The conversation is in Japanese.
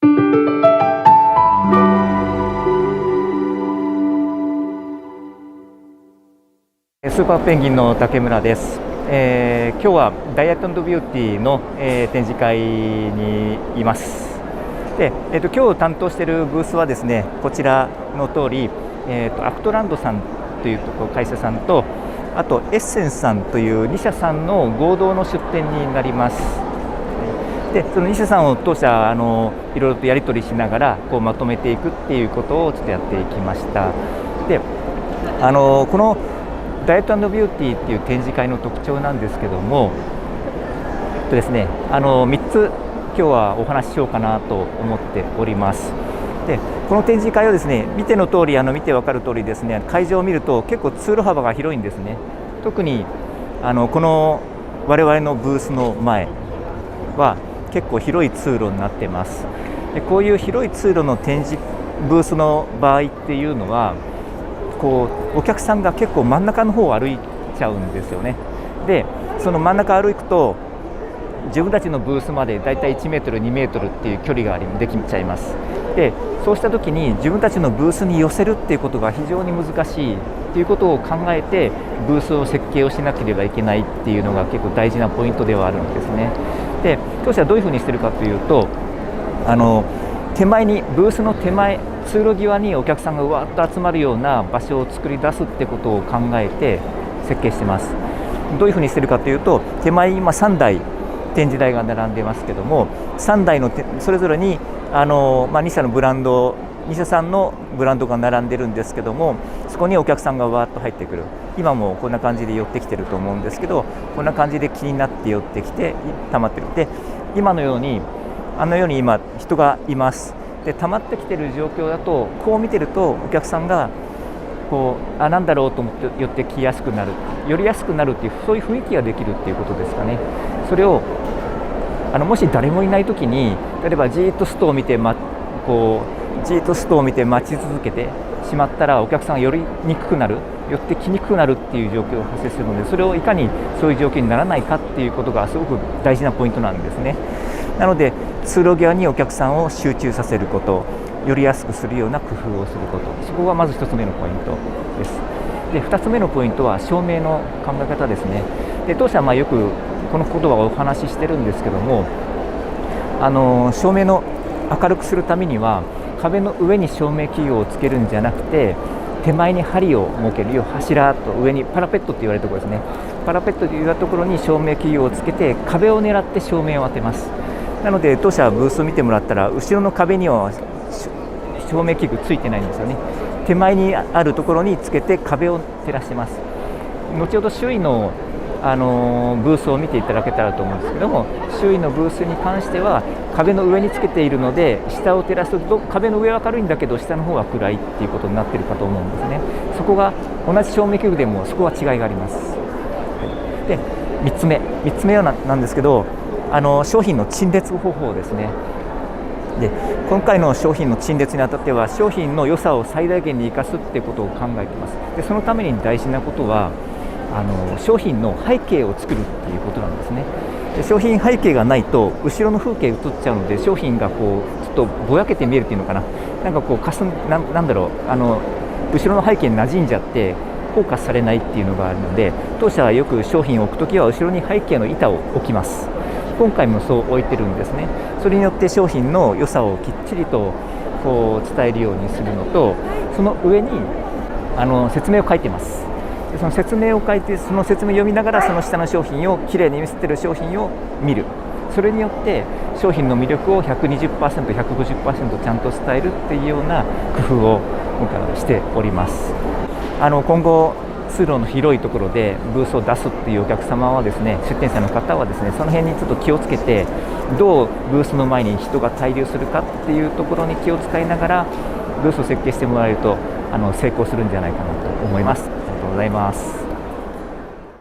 スーパーペンギンの竹村です。今日はダイエット&ビューティーの、展示会にいます。で、今日担当しているブースはですね、こちらの通り、アクトランドさんという会社さんと、あとエッセンスさんという2社さんの合同の出展になります。で、その2社さんを当社いろいろとやり取りしながらこうまとめていくっていうことをちょっとやっていきました。で、このダイエット&ビューティーっていう展示会の特徴なんですけども、ですね、3つ今日はお話ししようかなと思っております。で、この展示会はですね、見ての通り見て分かる通りですね、会場を見ると結構通路幅が広いんですね。特にこの我々のブースの前は結構広い通路になってます。で、こういう広い通路の展示ブースの場合っていうのはこうお客さんが結構真ん中の方を歩いちゃうんですよね。で、その真ん中歩くと自分たちのブースまでだいたい1メートル2メートルっていう距離ができちゃいます。で、そうした時に自分たちのブースに寄せるっていうことが非常に難しいっていうことを考えてブースを設計をしなければいけないっていうのが結構大事なポイントではあるんですね。で、当社はどういうふうにしてるかというと、手前にブースの手前、通路際にお客さんがうわっと集まるような場所を作り出すってことを考えて設計してます。どういうふうにしてるかというと、手前に今3台展示台が並んでますけども、3台のそれぞれに2社のブランド、2社さんのブランドが並んでるんですけども、そこにお客さんがわーっと入ってくる。今もこんな感じで寄ってきてると思うんですけど、こんな感じで気になって寄ってきて溜まってる。で、今のように今人がいます。で、溜まってきてる状況だと、こう見てるとお客さんがこうなんだろうと思って寄ってきやすくなる、寄りやすくなるっていう、そういう雰囲気ができるっていうことですかね。それをもし誰もいないときに、例えばじーっとストを見てじーっとストを見て待ち続けてしまったら、お客さんが寄りにくくなる、寄ってきにくくなるっていう状況が発生するので、それをいかにそういう状況にならないかっていうことがすごく大事なポイントなんですね。なので通路際にお客さんを集中させること、よりやすくするような工夫をすること、そこがまず1つ目のポイントです。で、2つ目のポイントは照明の考え方ですね。で、当社はよくこのことはお話ししてるんですけども、照明の明るくするためには壁の上に照明器具をつけるんじゃなくて、手前に梁を設ける、柱と上にパラペットって言われるところですね。パラペットというところに照明器具をつけて壁を狙って照明を当てます。なので当社ブースを見てもらったら、後ろの壁には照明器具ついてないんですよね。手前にあるところにつけて壁を照らしてます。後ほど周囲のブースを見ていただけたらと思うんですけども、周囲のブースに関しては壁の上につけているので、下を照らすと壁の上は明るいんだけど下の方は暗いっていうことになっているかと思うんですね。そこが同じ照明器具でもそこは違いがあります。で、3つ目はなんですけど、商品の陳列方法ですね。で、今回の商品の陳列にあたっては、商品の良さを最大限に生かすっていうことを考えています。で、そのために大事なことは商品の背景を作るっていうことなんですね。で、商品背景がないと後ろの風景映っちゃうので、商品がちょっとぼやけて見えるっていうのかな、なんかなんだろう、後ろの背景に馴染んじゃってフォーカスされないっていうのがあるので、当社はよく商品を置くときは後ろに背景の板を置きます。今回もそう置いてるんですね。それによって商品の良さをきっちりと伝えるようにするのと、その上に説明を書いてます。で、その説明を書いて、その説明を読みながらその下の商品をきれいに見せてる商品を見る。それによって商品の魅力を 120%、150% ちゃんと伝えるっていうような工夫を今回はしております。今後通路の広いところでブースを出すっていうお客様はですね、出店者の方はですね、その辺にちょっと気をつけて、どうブースの前に人が滞留するかっていうところに気を使いながらブースを設計してもらえると成功するんじゃないかなと思います。ありがとうございます。